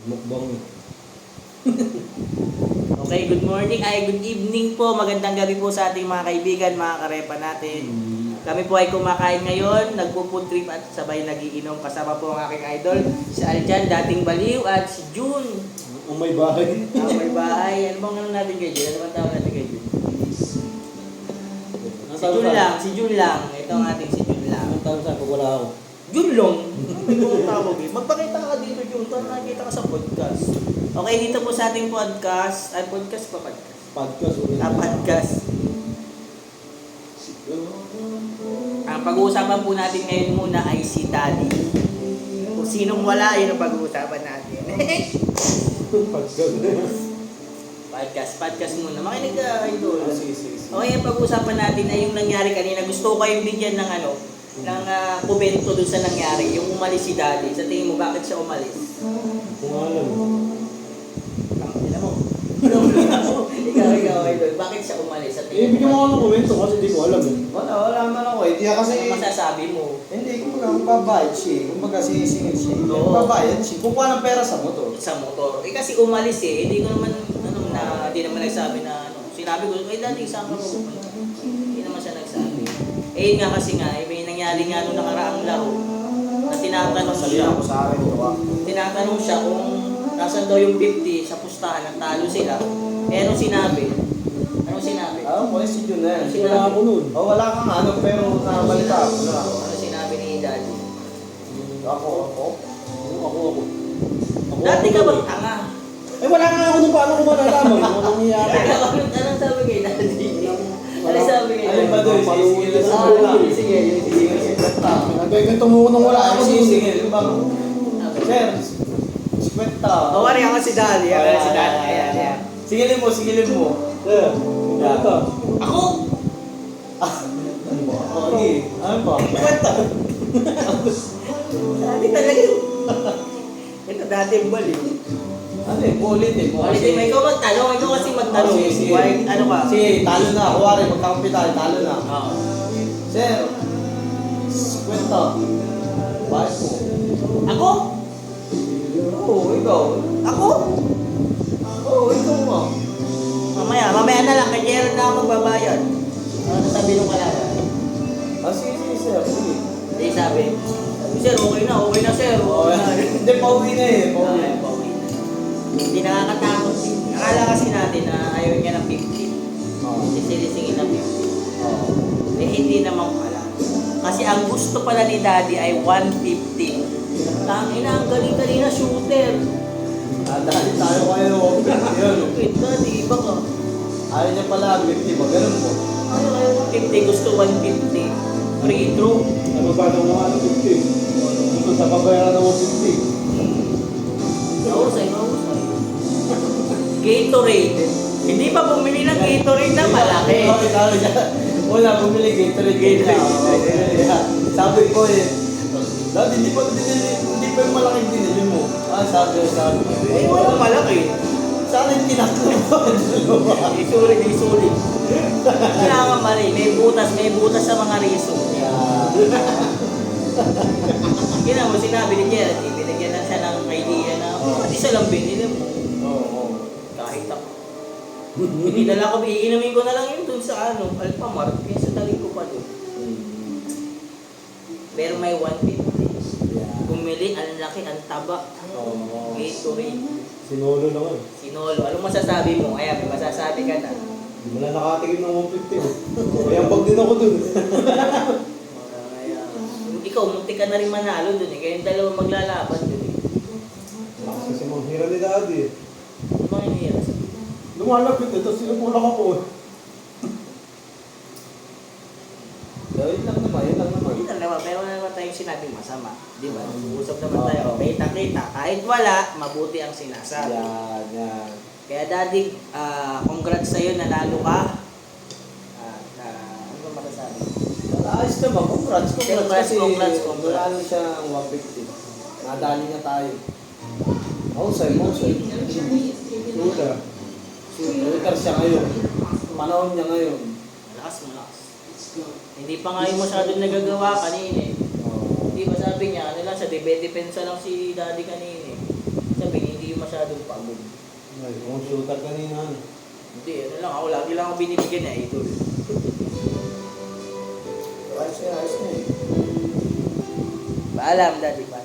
Mukbang. Okay, good morning, good evening po, magandang gabi po sa ating mga kaibigan, mga karepa natin. Kami po ay kumakain ngayon, nagpo-food trip at sabay nagiinom. Kasama po ang aking idol, si Aljan, dating baliw, at si June. May bahay. May bahay. Ano bang ano natin kay June? Ano bang tawag natin kay June? Si June lang. Ito ang ating si June lang. Anong tawag sa'yo pag wala ako? June lang. May mga tawag eh. Magpakita ka dito, June. Para nakikita ka sa podcast. Okay, dito po sa ating podcast. Ay, podcast pa podcast. Podcast ulit. Podcast. Ang pag-uusapan po natin ngayon muna ay si Daddy. Kung sinong wala, yun ang pag-uusapan natin. Podcast muna. Makinig ka, idol. Sige. Okay, ang pag-uusapan natin ay yung nangyari kanina. Gusto ko kayong bigyan ng ng komento dun sa nangyari. Yung umalis si Daddy. Sa tingin mo, bakit siya umalis? Kung alam. Ikaw, idol. Bakit siya umalis? Sa tingin Bigyan mo ako ng komento kasi hindi ko alam eh. Wala man ako eh. Di kasi... Ano masasabi mo? Hindi, magbabayad siya. Kumbaga sisingil siya. Oo. Magbabayad siya. Kukuha ng pera sa motor. Sa motor. Kasi umalis eh. Hindi ko naman, hindi naman nagsabi na, sinabi ko, Daddy, saan ka mo? Hindi naman siya nagsabi. Yun nga kasi may nangyari nga nung nakaraang laro na tinatanong siya. Ako sa akin, gawa. Tinatanong siya kung nasan daw yung 50 sa pustahan, nagtalo sila. Anong sinabi? Wala si Jun na yan. Wala ako nun. Wala kang ano, pero nakabalita ako na. Ano sinabi ni Daddy? Ako. Ako. Dati ka bang tanga? Eh wala nga ako nung paano ko malalaman. Ano nangyayari? Anong sabi kay Daddy? Ano sabi kay Alin ba Daddy? doon? Sige. Nagkaganto mo ko nung wala ako dun. Sisingil. Sir, kwenta. Awari ako si Daddy. Ayan. Singilin mo. Eh, ito. Ako? Okay. Ano ba? Kwenta. Dati talaga. Ito dati yung baliw. Ano eh, ulit eh. Ulitin mo, ikaw magtanong. Ikaw kasi magtanong. Sige. Ano ka? Sige, talo na. Kuwari, magkakampitan, talo na. Oo. Sir, kwenta. Bakit mo? Ako? Oo, ikaw. Ako? Oo, ikaw mo. Mamaya na lang. Kaya na ako magbabayad. Ano sabi nung kalaban? Sige, sir. Sige. Hindi sabi, sir, okay na sir. Okay na. Hindi, pauwi na eh. Pauwi. Pauwi na. Hindi nakakatakot. Akala kasi natin na ayaw niya ng 50. Sisilisingin ng 50. Eh, hindi naman pala. Kasi ang gusto pala ni Daddy ay 150. Tangina, ang galing kanina shooter. Dahil tayo kayo. Yun. Wait, Daddy, iba ka. Ayaw niya pala, 50 ba? Ganun po. Ayaw 150, gusto 150. Free throw. Ano ba nung mga 50? Gusto sa pabayaran ng 150. Mahusay. Gatorade. Hindi pa bumili ng Gatorade na malaki. Sabi niya, wala, bumili Gatorade. Sabi ko eh, Dad, hindi pa yung malaking binili mo. Sabi. Eh, walang malaki. Sana yung tinaklo mo. Isulit. Kailangan mali. May butas sa mga riso. Kaya mo sinabi ni Gerald, binigyan lang siya ng idea na, at isa lang binili mo. Oo. Kahit ako. Pinidala ko, iinumin ko na lang yun dun sa Alphamart, kaya sa taling ko pa dun. Pero may 150. Bumili, ang laki, ang taba. Gatorade. Sinolo naman. Sinolo. Anong masasabi mo? Ayan, may masasabi ka na. Hindi mo na nakatingin ng 150. Kaya pag din ako dun. Ikaw, munti ka na rin manalo dun eh. Kayong dalawa maglalaban dun eh. Lakas kasi manghira ni Daddy. Ano bang inihira? Lumalapit eh, tapos sinupulak ako eh. Yun lang naman. Hindi na naman, meron na naman tayong sinabing masama. Di ba? Usap naman tayo. Kita-kita. Kahit wala, mabuti ang sinasabi. Yan. Kaya Daddy, congrats sa'yo, nanalo ka. Ano ba masasabi? Ayos naman, congrats. Congrats. Wala siya ang 150. Nadali na tayo. Mahusay. Shooter siya ngayon. Panahon niya ngayon. Malakas. Hindi pa nga yung masyadong nagagawa kanina eh. Di ba sabi niya, ano lang, sa depensa lang si Daddy kanina eh. Sabi, hindi yung Ay, kung shooter kanina, ano? Hindi, ano lang ako, lagi lang ako binibigyan niya, idol. Ayos na eh. Paalam, daddy, paalam.